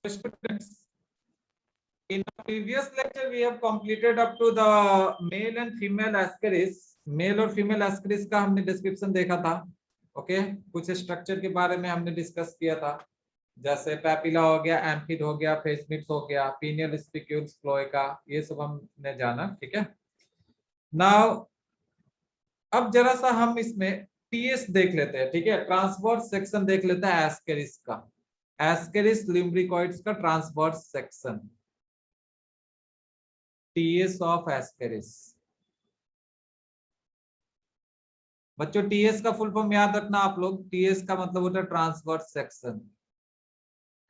Students, in the previous lecture we have completed up to the male and female ascaris. Male और female ascaris का हमने description देखा था. Okay, कुछ structure के बारे में हमने डिस्कस किया था, जैसे पैपिला हो गया, एम्फिड हो गया, फेसमिट्स हो गया, पीनियल स्पिक्यूल्स, क्लोएका, ये सब हमने जाना. ठीक है. नाउ अब जरा सा हम इसमें टीएस देख लेते हैं. ठीक है, ट्रांसवर्स सेक्शन देख लेते हैं एस्केरिस का. एस्केरिस लिम्ब्रिकॉइड्स का transverse section, TS of ascaris. बच्चों टीएस का फुल फॉर्म याद रखना आप लोग. टीएस का मतलब होता है ट्रांसवर्स सेक्शन,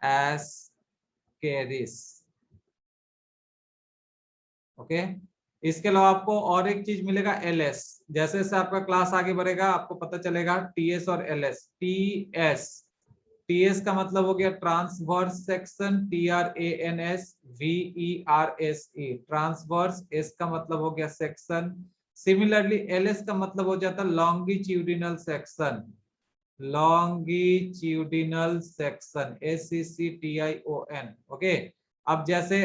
एस्केरिस. ओके, इसके अलावा आपको और एक चीज मिलेगा, एलएस. जैसे जैसे आपका क्लास आगे बढ़ेगा आपको पता चलेगा टीएस और एलएस. टीएस, टीएस का मतलब हो गया transverse section, TRANS VERSE, transverse. S का मतलब हो गया सेक्शन. सिमिलरली एलएस का मतलब हो जाता है longitudinal section, longitudinal section, SCCTION. Okay, अब जैसे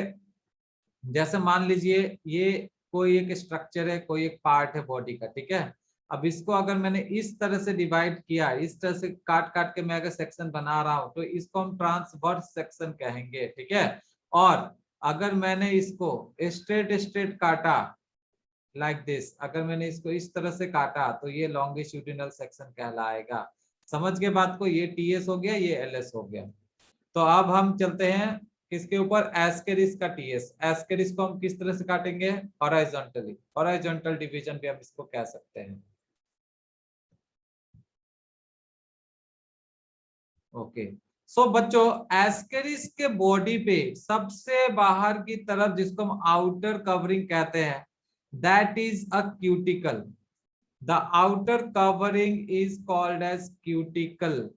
जैसे मान लीजिए ये कोई एक स्ट्रक्चर है, कोई एक पार्ट है बॉडी का. ठीक है, अब इसको अगर मैंने इस तरह से डिवाइड किया, इस तरह से काट काट के मैं अगर सेक्शन बना रहा हूं तो इसको हम ट्रांसवर्स सेक्शन कहेंगे. ठीक है, और अगर मैंने इसको स्ट्रेट स्ट्रेट काटा लाइक दिस, अगर मैंने इसको इस तरह से काटा तो ये लॉन्गिट्यूडिनल सेक्शन कहलाएगा. समझ गए बात को? ये टीएस हो गया, ये एलएस हो गया. तो अब हम चलते हैं किसके ऊपर, एस्केरिस का टीएस. एस्केरिस को हम किस तरह से काटेंगे, हॉरिजॉन्टली. हॉरिजॉन्टल डिवीजन भी हम इसको कह सकते हैं. ओके, सो बच्चों एस्केरिस के बॉडी पे सबसे बाहर की तरफ जिसको हम आउटर कवरिंग कहते हैं, that is a cuticle. The outer covering is called as cuticle.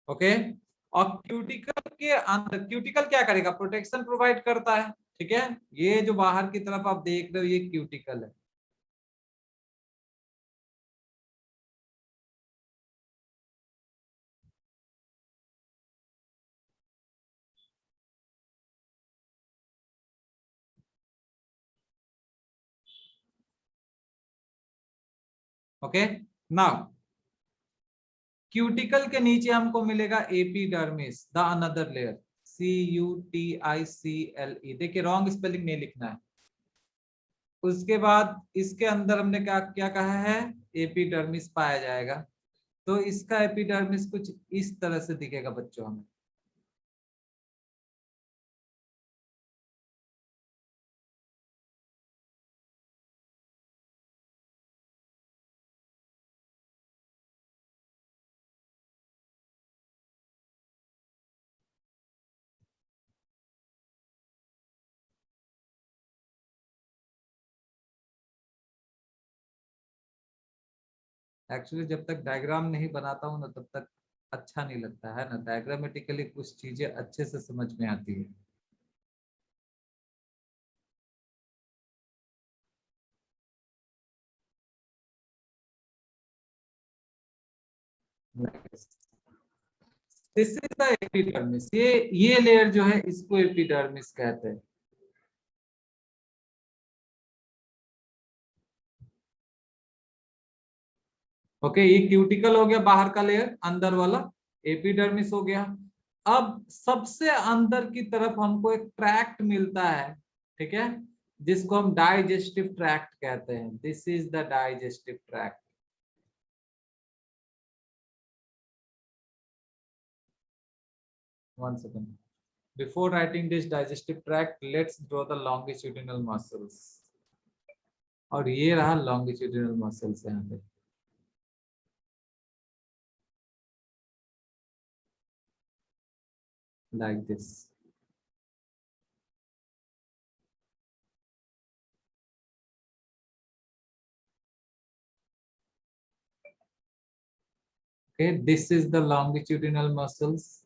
Okay, और क्यूटिकल के अंदर, क्यूटिकल क्या करेगा, प्रोटेक्शन प्रोवाइड करता है. ठीक है, ये जो बाहर की तरफ आप देख रहे हो ये क्यूटिकल है. ओके, नाउ क्यूटिकल के नीचे हमको मिलेगा epidermis, the another layer, CUTICLE. देखिए रॉन्ग स्पेलिंग नहीं लिखना है. उसके बाद इसके अंदर हमने क्या क्या कहा है, एपिडर्मिस पाया जाएगा. तो इसका एपिडर्मिस कुछ इस तरह से दिखेगा बच्चों हमें. एक्चुअली जब तक डायग्राम नहीं बनाता हूँ ना तब तक अच्छा नहीं लगता है ना. डायग्रामेटिकली कुछ चीजें अच्छे से समझ में आती है. This is the epidermis. ये लेयर जो है इसको एपिडर्मिस कहते हैं. ओके, ये क्यूटिकल हो गया बाहर का लेयर, अंदर वाला एपिडर्मिस हो गया. अब सबसे अंदर की तरफ हमको एक ट्रैक्ट मिलता है. ठीक है, जिसको हम डाइजेस्टिव ट्रैक्ट कहते हैं. This is the digestive tract. One second, before writing this digestive tract, let's draw the longitudinal muscles. और ये रहा longitudinal muscles यहाँ पे. Like this. Okay, this is the longitudinal muscles.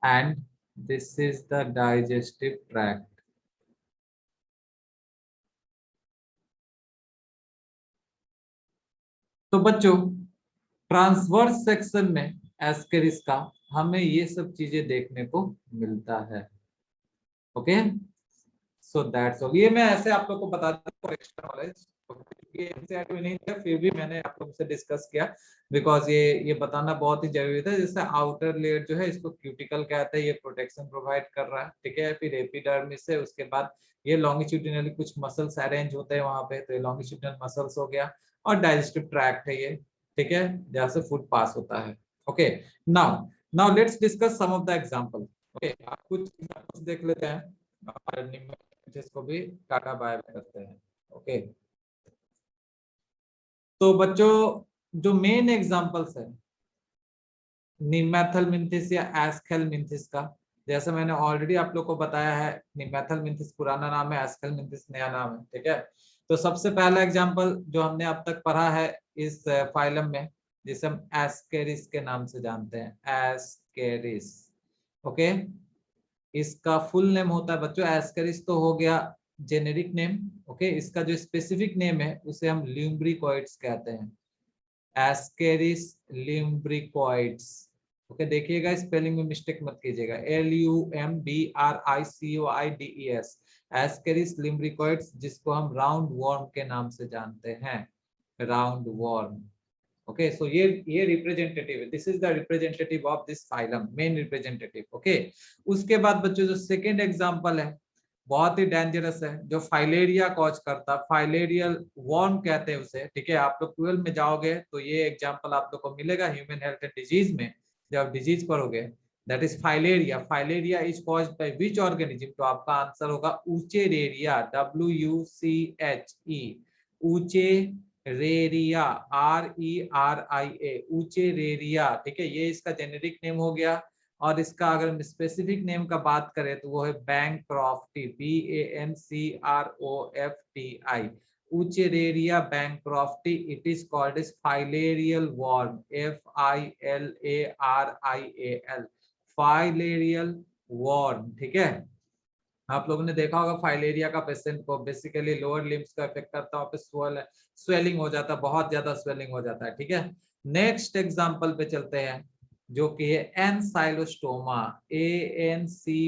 and this is the digestive tract. तो बच्चों transverse section में Ascaris का हमें ये सब चीजें देखने को मिलता है। Okay, so that's all. ये मैं ऐसे आप लोग को बता दूं एक्स्ट्रा नॉलेज, ये एनसीईआरटी में नहीं था, फिर भी मैंने आप लोगों से डिस्कस किया बिकॉज ये बताना बहुत ही जरूरी था। जैसे आउटर लेयर जो है इसको क्यूटिकल कहते हैं, ये प्रोटेक्शन प्रोवाइड कर रहा है, ठीक है। फिर एपिडर्मिस है, उसके बाद ये लॉन्गिट्यूडिनली कुछ मसल्स अरेंज होते हैं वहां पे, तो ये लॉन्गिट्यूडिनल मसल्स हो गया, और डाइजेस्टिव ट्रैक्ट है ये, ठीक है, जहाँ से फूड पास होता है। Okay, now now let's discuss some of the example. Okay, आप कुछ एग्जांपल्स देख लेते हैं और जिसको भी टाटा बाय करते हैं। ओके, तो बच्चों जो मेन एग्जांपल्स है निमेथलमिंथिस या एस्केलमिंथिस का, जैसे मैंने ऑलरेडी आप लोग को बताया है, निमेथलमिंथिस पुराना नाम है, एस्केलमिंथिस नया नाम है, ठीक है। तो सबसे पहला एग्जांपल जो हमने अब तक पढ़ा है इस फाइलम में, जिसे हम एस्केरिस के नाम से जानते हैं, एस्केरिस। ओके, इसका फुल नेम होता है बच्चों एस्केरिस, तो हो गया जेनेरिक नेम। ओके, इसका जो स्पेसिफिक नेम है उसे हम ल्यूम्ब्रिकॉइड्स कहते हैं, एस्केरिस लिम्ब्रिकॉइड्स। ओके, देखिएगा स्पेलिंग में मिस्टेक मत कीजिएगा, LUMBRICOIDES, एस्केरिस लिम्ब्रिकॉइड्स, जिसको हम राउंड वॉर्म के नाम से जानते हैं, राउंड वॉर्म। ओके, सो ये रिप्रेजेंटेटिव है, this is the representative of this phylum, main representative. Okay, उसके बाद बच्चों जो सेकेंड एग्जाम्पल है बहुत ही डेंजरस है, जो फाइलेरिया कॉज करता, फाइलेरियल वॉर्म कहते हैं उसे, ठीक है। आप लोग 12 में जाओगे तो ये एग्जांपल आप लोग को मिलेगा ह्यूमन हेल्थ एंड डिजीज में, जब डिजीज पढ़ोगे, that is filaria. Filaria is caused by which organism, तो आपका आंसर होगा ऊचेरेरिया, WUCHE, ऊचेरेरिया, RERIA, ऊचेरेरिया, ठीक है। ये इसका जेनेरिक नेम हो गया, और इसका अगर स्पेसिफिक नेम का बात करें तो वो है bancrofti, BANCROFTI, wuchereria bancrofti. It is called as filarial worm, FILARIAL, filarial worm, ठीक है। आप लोगों ने देखा होगा फाइलेरिया का पेशेंट को बेसिकली लोअर लिम्स का इफेक्ट करता है, वहाँ पे स्वेलिंग हो जाता है, बहुत ज्यादा स्वेलिंग हो जाता है, ठीक है। नेक्स्ट एग्जांपल पे चलते हैं, जो कि है एनसाइलोस्टोमा, ANCYLOSTOMA।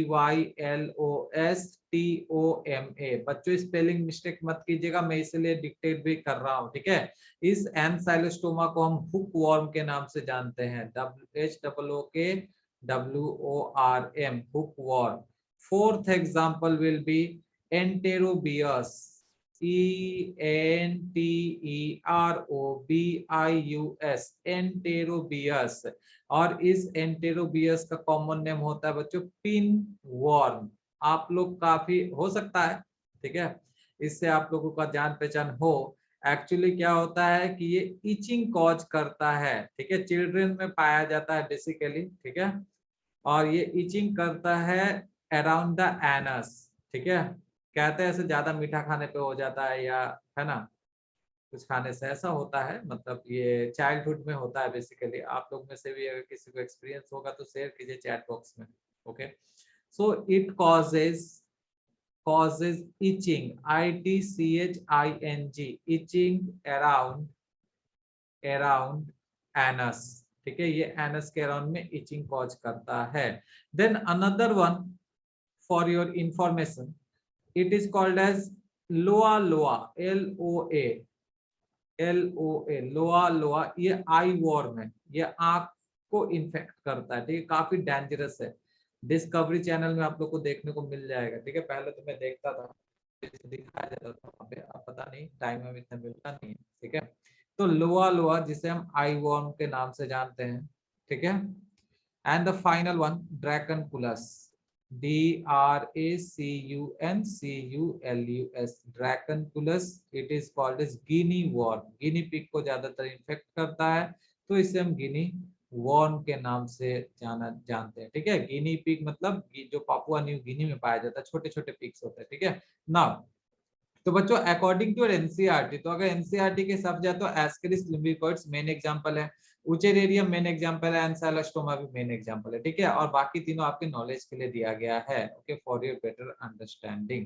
बच्चों स्पेलिंग मिस्टेक मत कीजिएगा, मैं इसलिए डिक्टेट भी कर रहा हूँ, ठीक है। इस एनसाइलोस्टोमा को हम हुक वॉर्म के नाम से जानते हैं, HOOKWORM, hook warm. Fourth example will be enterobius, ENTEROBIUS, enterobius। और इस एंटेरोबियस का कॉमन नेम होता है बच्चों पिन वॉर्म। आप लोग काफी हो सकता है, ठीक है, इससे आप लोगों का जान पहचान हो। एक्चुअली क्या होता है कि ये इचिंग कॉज करता है, ठीक है, चिल्ड्रन में पाया जाता है बेसिकली, ठीक है, और ये इचिंग करता है अराउंड द एनस, ठीक है। कहते हैं ऐसे ज्यादा मीठा खाने पे हो जाता है, या है ना, कुछ खाने से ऐसा होता है, मतलब ये चाइल्डहुड में होता है बेसिकली। आप लोग में से भी अगर किसी को एक्सपीरियंस होगा तो शेयर कीजिए चैट बॉक्स में। Okay, so it causes itching, ITCHING, itching around anus, ठीक है, ये एनस के अराउंड में इचिंग कॉज करता है। Then another one for your information, it is called as loa loa, LOA, लोआ लोआ, ये आई वॉर्म है, ये आंख को इन्फेक्ट करता है, ठीक है, काफी डेंजरस है। डिस्कवरी चैनल में आप लोग को देखने को मिल जाएगा, ठीक है। पहले तो मैं देखता था, दिखाया जाता था वहाँ पे, अब पता नहीं टाइम में इतना मिलता नहीं है, ठीक है। तो लोआ लोआ जिसे हम आई वॉर्म के नाम से जानते हैं, ठीक है। And the final one dracunculus, DRACUNCULUS, dracunculus. It is called as guinea worm, guinea pig को ज्यादातर इन्फेक्ट करता है, तो इसे हम गिनी वॉर्म के नाम से जानते हैं, ठीक है। गिनी पिग मतलब जो पापुआ न्यू गिनी में पाया जाता है, छोटे छोटे पिग्स होते हैं, ठीक है। नाउ तो बच्चों अकॉर्डिंग टू एनसीईआरटी, तो अगर एनसीईआरटी के हिसाब जाए तो एस्केरिस लिम्बिकॉइड्स मेन एग्जांपल है, उचेरेरियम मेन एग्जांपल है, एंसाइलोस्टोमा भी मेन एग्जांपल है, ठीक है। और बाकी तीनों आपके नॉलेज के लिए दिया गया है, okay, for your better understanding.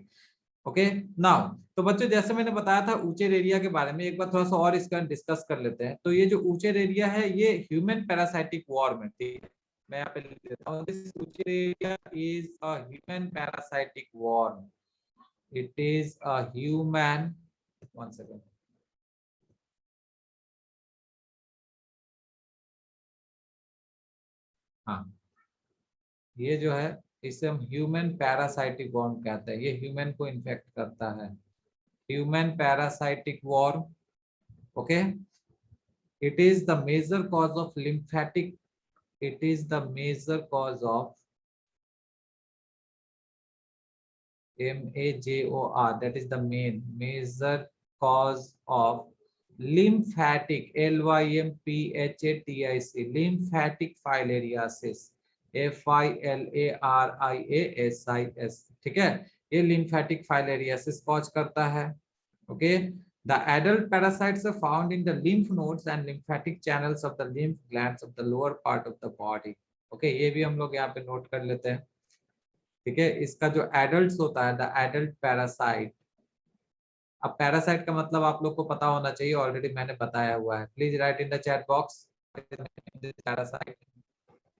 Okay now, तो बच्चों जैसे मैंने बताया था ऊचर एरिया के बारे में, एक बार थोड़ा सा और इसका डिस्कस कर लेते हैं। तो ये जो ऊचर एरिया है ये ह्यूमन पैरासाइटिक वॉर में, ठीक है, मैं यहाँ पे लिख देता हूँ, this wuchereria is a human parasitic worm, it is a human, one second, हाँ, ये जो है इसे हम ह्यूमन पैरासाइटिक वॉर्म कहते हैं, ये ह्यूमन को इन्फेक्ट करता है, human parasitic worm, okay. It is the major cause of lymphatic. It is the major cause of MAJOR. That is the main major cause of lymphatic LYMPHATIC lymphatic filariasis FILARIASIS, ठीक है, ये lymphatic filariasis cause करता है, okay. The adult parasites are found in the lymph nodes and lymphatic channels of the lymph glands of the lower part of the body. Okay, ये भी हम लोग यहाँ पे नोट कर लेते हैं, ठीक है। इसका जो एडल्ट होता है, द एडल्ट पैरासाइट, अब पैरासाइट का मतलब आप लोग को पता होना चाहिए, ऑलरेडी मैंने बताया हुआ है, please write in the chat box parasite,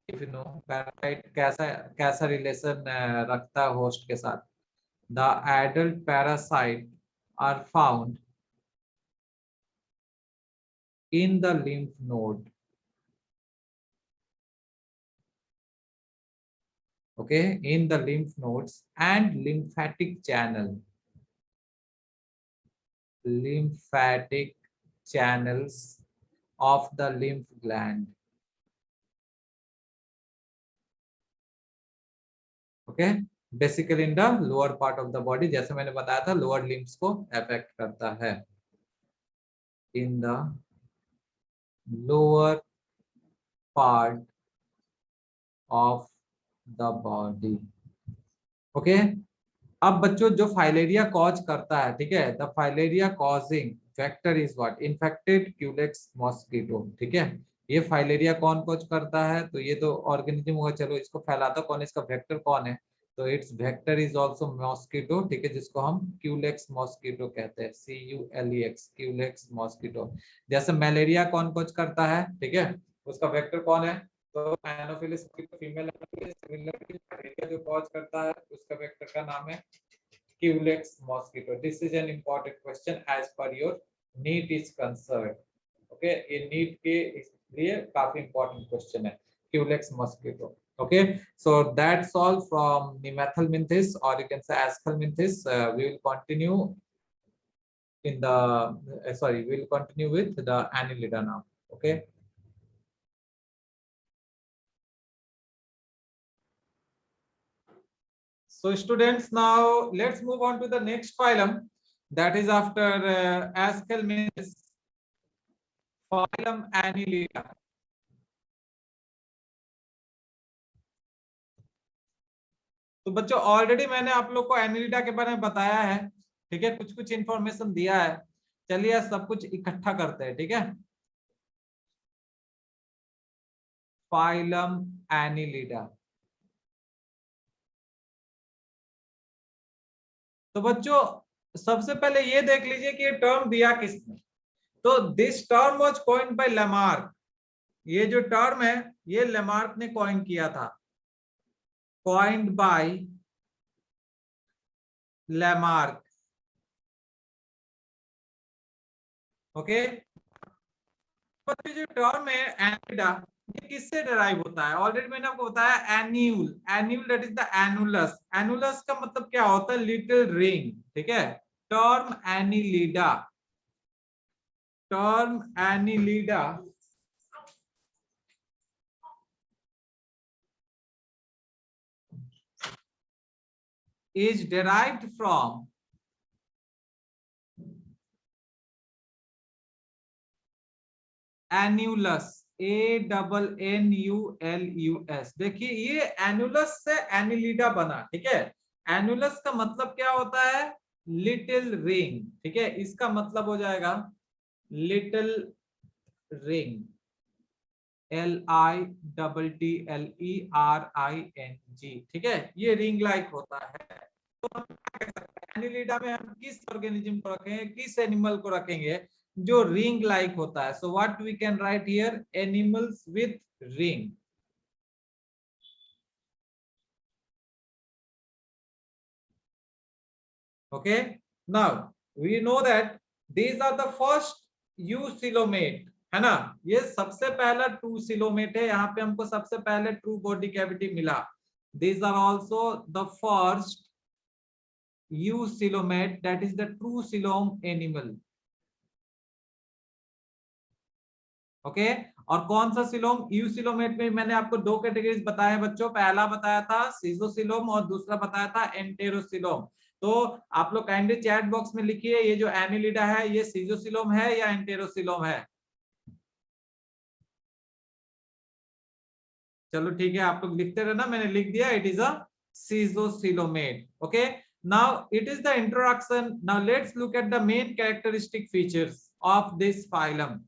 if you know parasite कैसा कैसा रिलेशन रखता है होस्ट के साथ। The adult parasite are found in the lymph node, okay, in the lymph nodes and lymphatic channels of the lymph gland, okay, basically in the lower part of the body, जैसे मैंने बताया था lower limbs को affect करता है, in the lower part of the body, okay। अब बच्चों जो फाइलेरिया कॉज करता है, ठीक है, the filaria causing vector is what, infected Culex mosquito, ठीक है। ये फाइलेरिया कौन कॉज करता है, तो ये तो ऑर्गेनिज्म होगा, चलो इसको फैलाता कौन है, इसका वेक्टर कौन है, तो it's vector is also mosquito, ठीक है, जिसको हम क्यूलेक्स मॉस्किटो कहते हैं, CULEX क्यूलेक्स मॉस्किटो। जैसे मलेरिया कौन कॉज करता है, ठीक है, उसका वेक्टर कौन है, तो एनोफिलिस फीमेल जो कॉज करता है उसका वेक्टर का नाम है culex mosquito. This is an important question as per your NEET is concern, okay, ये नीट के लिए काफी इंपॉर्टेंट क्वेश्चन है, culex mosquito, okay। So that's all from Nemathelminthes, or you can say Aschelminthes. We will continue in the sorry, we will continue with the Annelida now, okay। So students, now let's move on to the next phylum, that is after Aschelminthes, phylum Annelida। तो बच्चों already मैंने आप लोग को Annelida के बारे में बताया है, ठीक है, कुछ कुछ इंफॉर्मेशन दिया है, चलिए सब कुछ इकट्ठा करते हैं, ठीक है। फाइलम एनिलिडा, तो बच्चों सबसे पहले ये देख लीजिए कि ये टर्म दिया किसने, तो this term was coined bye Lamarck, ये जो टर्म है ये लेमार्क ने कॉइन किया था, कॉइन्ड बाय लेमार्क, ओके। जो टर्म है एनिलिडा, ये किससे डराइव होता है, ऑलरेडी मैंने आपको बताया annual, annual that is the annulus, annulus का मतलब क्या होता है, लिटिल रिंग, ठीक है। Term Annelida, term Annelida is derived from annulus, ANNULUS। देखिए ये एनुलस से एनिलिडा बना, ठीक है। एनुलस का मतलब क्या होता है, लिटिल रिंग, ठीक है, इसका मतलब हो जाएगा लिटिल रिंग, LITTLERING, ठीक है, ये रिंग लाइक होता है। तो एनिलिडा में हम किस ऑर्गेनिज्म को रखेंगे, किस एनिमल को रखेंगे जो रिंग लाइक होता है? So what we can write here, animals with ring. Okay, now we know that these are the first eucoelomate, है ना, ये सबसे पहला ट्रू सिलोमेट है, यहाँ पे हमको सबसे पहले ट्रू बॉडी कैविटी मिला। these are also the first eucoelomate, that is the true coelom animal। Okay, और कौन सा सिलोम? यूसिलोमेट में मैंने आपको दो कैटेगरीज बताए बच्चों, पहला बताया था सीजोसिलोम और दूसरा बताया था एंटेरोसिलोम। तो आप लोग काइंडली चैट बॉक्स में लिखिए, ये जो एनिलिडा है ये सीजोसिलोम है या एंटेरोसिलोम है? चलो ठीक है, आप लोग लिखते रहना, मैंने लिख दिया, it is a schizocoelomate. Okay, now it is the introduction, now let's look at the main characteristic features of this phylum.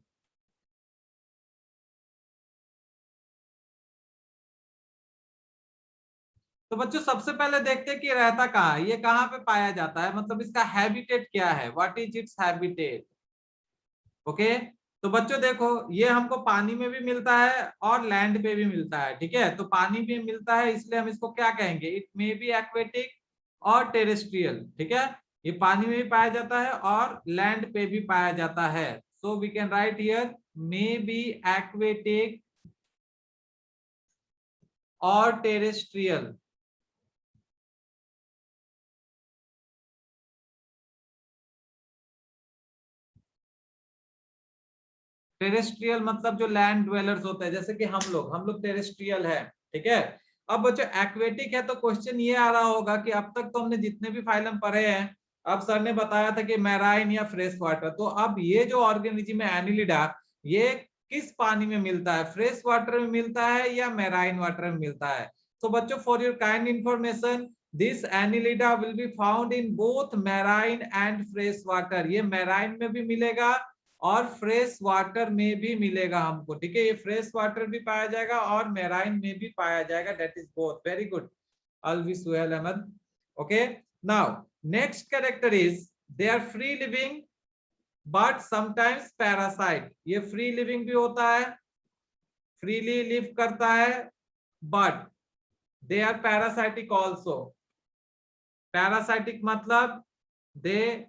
तो बच्चों सबसे पहले देखते हैं कि रहता कहाँ है, ये कहाँ पे पाया जाता है, मतलब इसका हैबिटेट क्या है, what is its habitat. Okay, तो बच्चों देखो, ये हमको पानी में भी मिलता है और लैंड पे भी मिलता है, ठीक है, तो पानी में मिलता है इसलिए हम इसको क्या कहेंगे, इट मे बी एक्वेटिक और टेरेस्ट्रियल, ठीक है, ये पानी में भी पाया जाता है और लैंड पे भी पाया जाता है। So we can write here may be aquatic और टेरेस्ट्रियल। टेरेस्ट्रियल मतलब जो लैंड ड्वेलर्स होते हैं, जैसे कि हम लोग टेरेस्ट्रियल है, ठीक है। अब बच्चों एक्वेटिक है तो क्वेश्चन ये आ रहा होगा कि अब तक तो हमने जितने भी फाइलम पढ़े हैं, अब सर ने बताया था कि मैराइन या फ्रेश वाटर, तो अब ये जो ऑर्गेनिज्म है एनिलिडा, ये किस पानी में मिलता है, फ्रेश वाटर में मिलता है या मैराइन वाटर में मिलता है? तो बच्चों for your kind information, this Annelida will be found in both marine and fresh water, ये मैराइन में भी मिलेगा और फ्रेश वाटर में भी मिलेगा हमको, ठीक है, ये फ्रेश वाटर भी पाया जाएगा और मैराइन में भी पाया जाएगा, that is both. Very good Alvi Suhail Ahmed. Okay, now next character is they are free living but sometimes parasite, ये फ्री लिविंग भी होता है, फ्रीली लिव करता है, but they are parasitic also. Parasitic मतलब they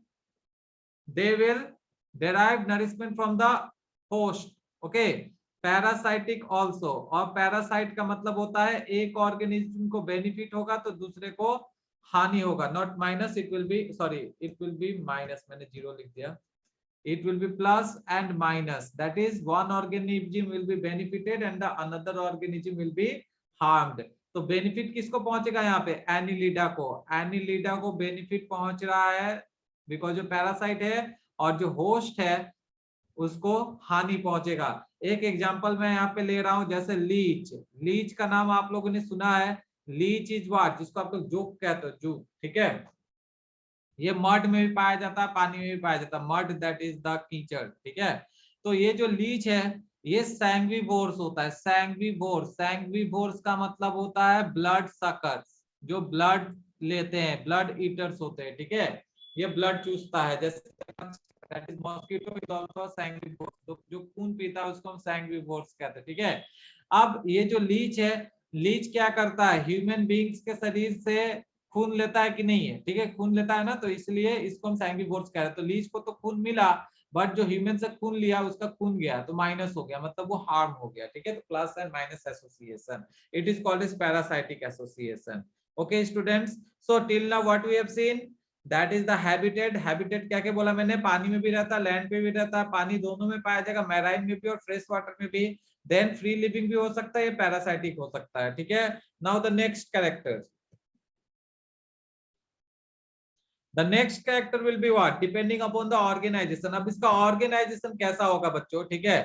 they will derive nourishment from the host। okay, parasitic also, और parasite का मतलब होता है एक ऑर्गेनिज्म को बेनिफिट होगा तो दूसरे को हानि होगा, not minus, it will be sorry it will be minus, मैंने जीरो लिख दिया, it will be plus and minus, that is one organism will be benefited and the another organism will be harmed। तो benefit किसको पहुंचेगा यहाँ पे, Annelida को, Annelida को बेनिफिट पहुंच रहा है बिकॉज जो पैरासाइट है, और जो होस्ट है उसको हानि पहुंचेगा। एक एग्जांपल मैं यहाँ पे ले रहा हूं, जैसे लीच, लीच का नाम आप लोगों ने सुना है, लीच इज व्हाट, जिसको आप लोग जोक कहते हो, जोक, ठीक है, ये मड में भी पाया जाता है, पानी में भी पाया जाता है, मड दैट इज द कीचड़, ठीक है। तो ये जो लीच है ये सैंग्विवोर्स होता है, सैंग्विवोर्स, सैंग्विवोर्स का मतलब होता है ब्लड सकर्स, जो ब्लड लेते हैं, ब्लड ईटर्स होते हैं, ठीक है, ये ब्लड चूसता है, जैसे that is mosquito is also sanguivores, तो जो खून पीता है उसको हम सैंग्विवोर्स कहते हैं, ठीक है। अब ये जो लीच है, लीच क्या करता है, ह्यूमन बींग्स के शरीर से खून लेता है कि नहीं है, ठीक है, खून लेता है ना, तो इसलिए इसको हम सैंग्विवोर्स कह रहे हैं। तो लीच को तो खून मिला, बट जो ह्यूमन से खून लिया उसका खून गया तो माइनस हो गया, मतलब वो हार्म हो गया, ठीक है, तो plus and minus association, it is called as parasitic association. Okay students, so till now what we have seen, that is the habitat. Habitat क्या क्या बोला मैंने, पानी में भी रहता है, लैंड पे भी रहता है, पानी दोनों में पाया जाएगा, मैराइन में भी और फ्रेश वाटर में भी, देन फ्री लिविंग भी हो सकता है, ये पैरासाइटिक हो सकता है, ठीक है। Now the next character, the next character will be what, depending upon the organization। अब इसका ऑर्गेनाइजेशन कैसा होगा बच्चों, ठीक है,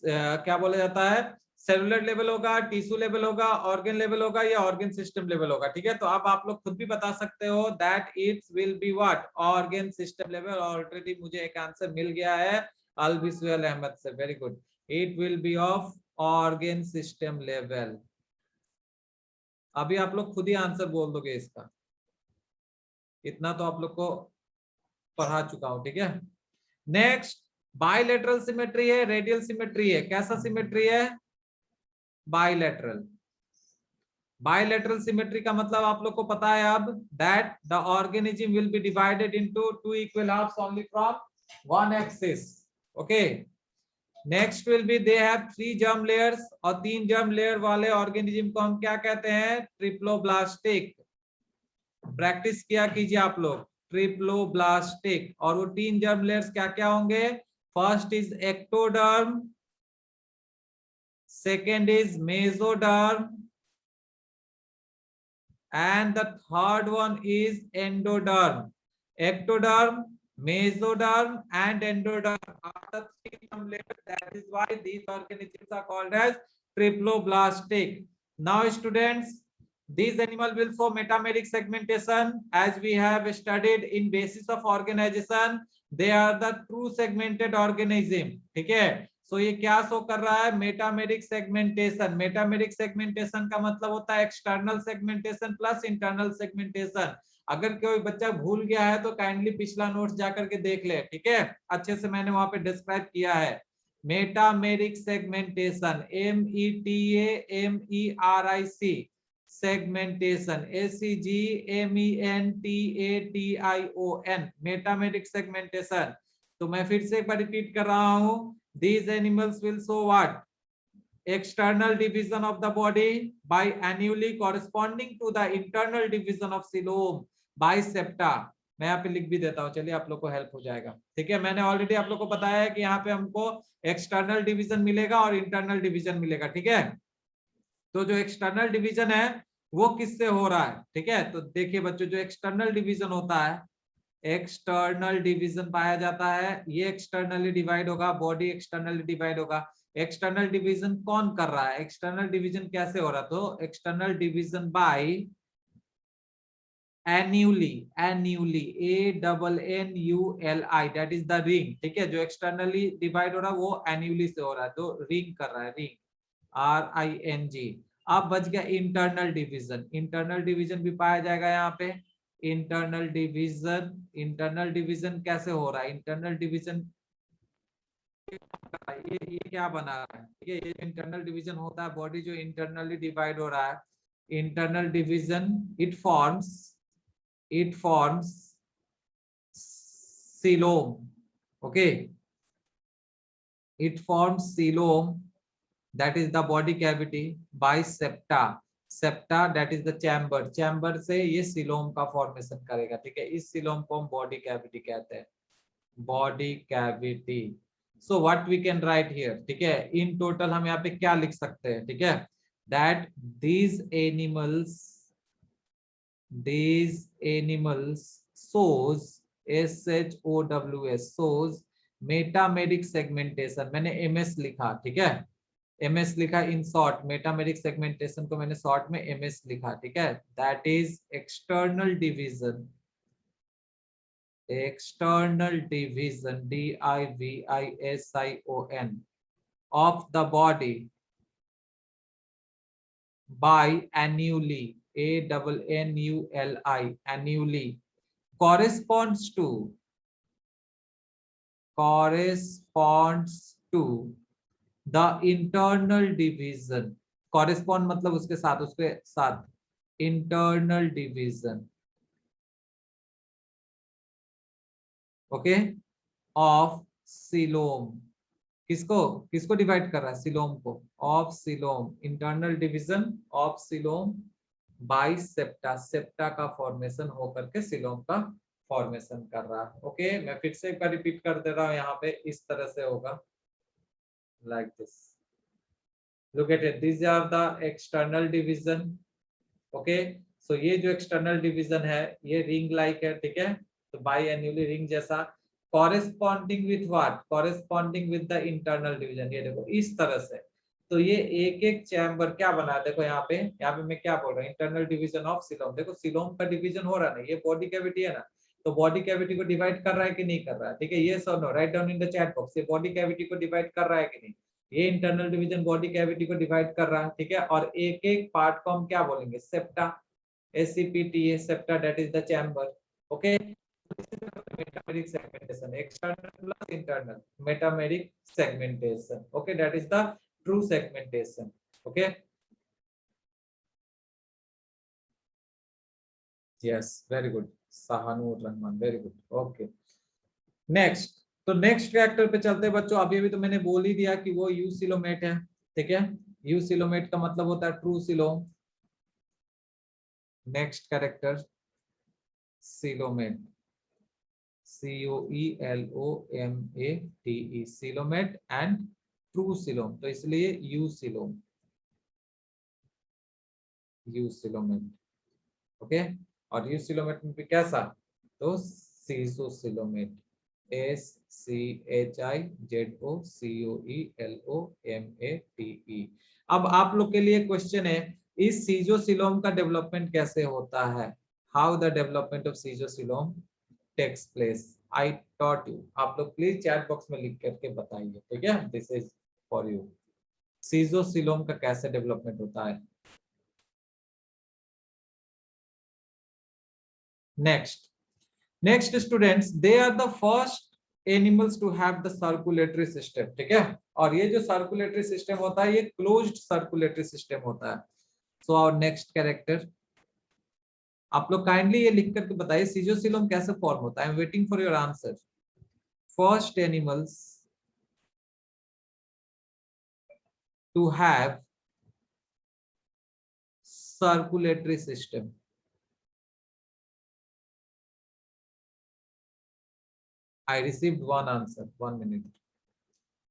क्या बोला जाता है, सेलुलर लेवल होगा, टिश्यू लेवल होगा, ऑर्गन लेवल होगा या ऑर्गन सिस्टम लेवल होगा। ठीक है, तो अब आप लोग खुद भी बता सकते हो that it will be what, organ system level. Already मुझे एक आंसर मिल गया है अलबिसवेल अहमद से, very good. It will be of organ system level. अभी आप लोग खुद ही आंसर बोल दोगे इसका, इतना तो आप लोग को पढ़ा चुका हूं। ठीक है, नेक्स्ट बायलैटरल सिमेट्री है, रेडियल सिमेट्री है। कैसा सिमेट्री है? बायलैटरल। बायलैटरल सिमेट्री का मतलब आप लोग को पता है अब, that the organism will be divided into two equal halves only from one axis. Okay, next will be they have 3 germ layers, और 3 जर्म लेयर वाले ऑर्गेनिज्म को हम क्या कहते हैं? ट्रिप्लोब्लास्टिक। प्रैक्टिस किया कीजिए आप लोग, ट्रिप्लोब्लास्टिक। और वो 3 जर्म लेयर्स क्या क्या होंगे? First is ectoderm, second is mesoderm, and the third one is endoderm. Ectoderm, mesoderm and endoderm are the 3 germ layers. That is why these organisms are called as triploblastic. Now students, these animal will show metameric segmentation as we have studied in basis of organization. They are the true segmented organism. ठीक है, सो ये क्या show कर रहा है? Metameric segmentation. Metameric segmentation का मतलब होता है external segmentation plus internal segmentation. अगर कोई बच्चा भूल गया है तो काइंडली पिछला नोट्स जाकर के देख ले। ठीक है, अच्छे से मैंने वहां पे डिस्क्राइब किया है। Metameric segmentation, METAMERIC segmentation, SEGMENTATION, metameric segmentation. तो मैं फिर से एक बार रिपीट कर रहा हूं, these animals will show what? External division of the body by annually corresponding to the internal division of coelom by septa. मैं यहाँ पे लिख भी देता हूँ, चलिए आप लोग को हेल्प हो जाएगा। ठीक है, मैंने ऑलरेडी आप लोग को बताया है कि यहाँ पे हमको एक्सटर्नल डिवीजन मिलेगा और इंटरनल डिवीजन मिलेगा। ठीक है, तो जो एक्सटर्नल डिवीजन है वो किससे हो रहा है? ठीक है, तो देखिए बच्चों, जो एक्सटर्नल डिवीजन होता है, एक्सटर्नल डिवीजन पाया जाता है, ये एक्सटर्नली डिवाइड होगा, बॉडी एक्सटर्नली डिवाइड होगा। एक्सटर्नल डिवीजन कौन कर रहा है? एक्सटर्नल डिवीजन कैसे हो रहा? तो external division by annuli, annuli, ANNULI, that is the ring. ठीक है, जो एक्सटर्नली डिवाइड हो रहा है वो एन्यूली से हो रहा है, तो रिंग कर रहा है, रिंग, RING। अब बच गया इंटरनल डिवीजन। इंटरनल डिवीजन भी पाया जाएगा यहाँ पे। इंटरनल डिवीजन, इंटरनल डिवीजन कैसे हो रहा है? इंटरनल डिवीजन ये क्या बना रहा है? ठीक है, ये इंटरनल डिवीजन होता है, बॉडी जो इंटरनली डिवाइड हो रहा है, internal division, it forms coelom. Okay, it forms coelom, that is the body cavity by septa. Septa, that is the chamber. Chamber से ये सीलोम का फॉर्मेशन करेगा। ठीक है, इस सीलोम को हम बॉडी कैविटी कहते हैं, body cavity. So what we can write here? ठीक है, इन टोटल हम यहाँ पे क्या लिख सकते हैं? ठीक है, that these animals shows, SHOWS, shows metameric segmentation. मैंने MS लिखा, ठीक है, MS लिखा इन शॉर्ट, मेटामेरिक सेगमेंटेशन को मैंने शॉर्ट में MS लिखा। ठीक है, that is external division, external division, DIVISION of the body by annually, ANNULI, annually corresponds to the internal division। correspond मतलब उसके साथ internal division, okay, of coelom. किसको किसको डिवाइड कर रहा है? सीलोम को, of coelom, internal division of coelom by septa. Septa का फॉर्मेशन होकर के सीलोम का फॉर्मेशन कर रहा है। ओके, मैं फिर से एक बार रिपीट कर दे रहा हूं, यहाँ पे इस तरह से होगा, like this. Look at it, these are the external division. Okay, so ये जो external division है ये ring like है। ठीक है, तो biannually ring जैसा, corresponding with what? corresponding with the internal division। ये देखो इस तरह से, तो ये एक एक चैम्बर क्या बना है, देखो यहाँ पे मैं क्या बोल रहा हूँ, इंटरनल डिवीजन ऑफ सीलोम। देखो सीलोम का डिवीजन हो रहा है ना, ये बॉडी कैविटी है ना, तो बॉडी कैविटी को डिवाइड कर रहा है कि नहीं कर रहा है, ठीक है, ये so no, write down in the chat box, ये बॉडी कैविटी को डिवाइड कर रहा है कि नहीं, ये इंटरनल डिवीजन बॉडी कैविटी को डिवाइड कर रहा है, ठीक है। और एक एक पार्ट को हम क्या बोलेंगे, septa, SCPTA, septa that is the chamber, okay. Metameric segmentation, external plus internal metameric segmentation, okay, that is the true segmentation, okay, yes, very good, Sahanur Rahman, very good, okay, next। तो next character पे चलते हैं बच्चों। अभी अभी तो मैंने बोल ही दिया कि वो यू सिलोमेट है, ठीक है, यू सिलोमेट का मतलब होता है true coelom. Next character coelomate, COELOMATE, coelomate and true coelom, तो इसलिए you coelom, you coelomate, okay. और यू सिलोमेट में भी कैसा, तो सीजो सिलोमेट, SCHIZOCOELOMATE। अब आप लोग के लिए क्वेश्चन है, इस सीजो सिलोम का डेवलपमेंट कैसे होता है, how the development of schizocoelom takes place, I taught you. आप लोग प्लीज चैट बॉक्स में लिख करके बताइए, ठीक है, this is for you, schizocoelom का कैसे डेवलपमेंट होता है। Next students, they are the first animals to have the circulatory system, ठीक है। और ये जो सर्कुलेटरी सिस्टम होता है ये क्लोज्ड सर्कुलेटरी सिस्टम होता है। सो आवर नेक्स्ट कैरेक्टर, आप लोग काइंडली ये लिख करके बताइए सीजोसिलोम कैसे फॉर्म होता है। I am waiting for your answer. First animals to have circulatory system, I received one answer, 1 minute.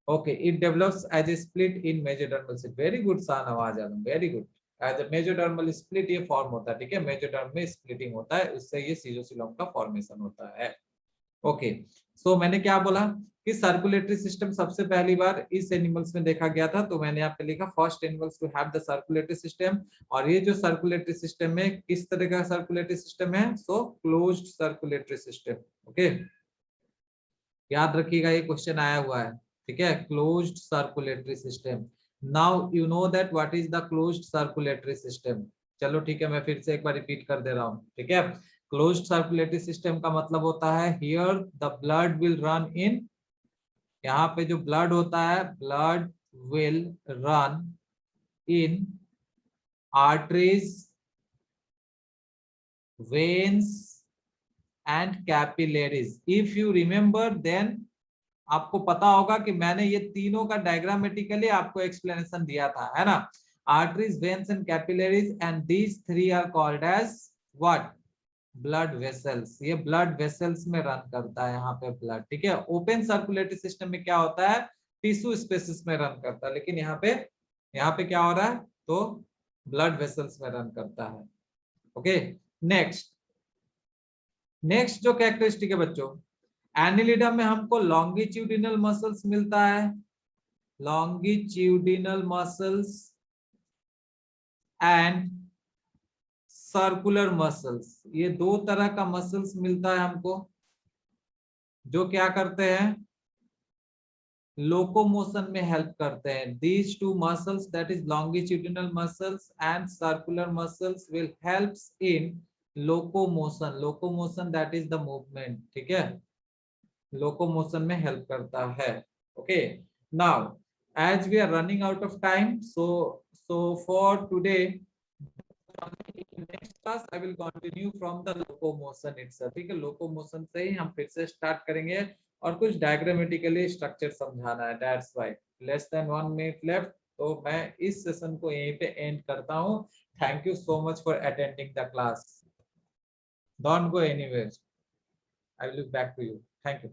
Okay, it develops as a split in mesodermal sheath. Very good, Shahnawaz Alam, very good. As a mesodermal split ये form होता है, ठीक है, mesoderm में splitting होता है, उससे ये सीजोसिलोम का फॉर्मेशन होता है। ओके, सो मैंने क्या बोला कि सर्कुलेटरी सिस्टम सबसे पहली बार इस एनिमल्स में देखा गया था, तो मैंने यहाँ पे लिखा first animals to have the circulatory system. और ये जो सर्कुलेटरी सिस्टम में किस तरह का सर्कुलेटरी सिस्टम है, सो क्लोज्ड सर्कुलेटरी सिस्टम, ओके, याद रखिएगा ये क्वेश्चन आया हुआ है, ठीक है, closed circulatory system. Now you know that what is the closed circulatory system. चलो ठीक है, मैं फिर से एक बार रिपीट कर दे रहा हूँ, ठीक है। क्लोज्ड सर्कुलेटरी सिस्टम का मतलब होता है here the blood will run in, यहाँ पे जो ब्लड होता है, blood will run in arteries, veins and capillaries. If you remember then आपको पता होगा कि मैंने ये तीनों का डायग्रामेटिकली आपको एक्सप्लेनेशन दिया था, है ना। Arteries, veins and capillaries, and these three are called as what, blood vessels. ये ब्लड वेसल्स में रन करता है यहाँ पे ब्लड, ठीक है। ओपन सर्कुलेटरी सिस्टम में क्या होता है, टिश्यू स्पेसिस में रन करता है, लेकिन यहाँ पे क्या हो रहा है, तो ब्लड वेसल्स में रन करता है, ओके। नेक्स्ट जो कैरेक्टरिस्टिक है बच्चों, एनिलिडा में हमको लॉन्गिट्यूडिनल मसल्स मिलता है, longitudinal muscles and circular muscles, ये दो तरह का मसल्स मिलता है हमको, जो क्या करते हैं, लोकोमोशन में हेल्प करते हैं। These two muscles, that is longitudinal muscles and circular muscles, will helps in locomotion. Locomotion that is the movement, ठीक है, लोकोमोशन में हेल्प करता है, okay. Now as we are running out of time, so for today next class I will continue from the locomotion itself, ठीक है, locomotion से ही हम फिर से स्टार्ट करेंगे और कुछ डायग्रामेटिकली स्ट्रक्चर समझाना है, that's why less than 1 minute left. तो मैं इस सेशन को यहीं पे एंड करता हूँ। Thank you so much for attending the class, don't go anywhere, I will be back to you, thank you.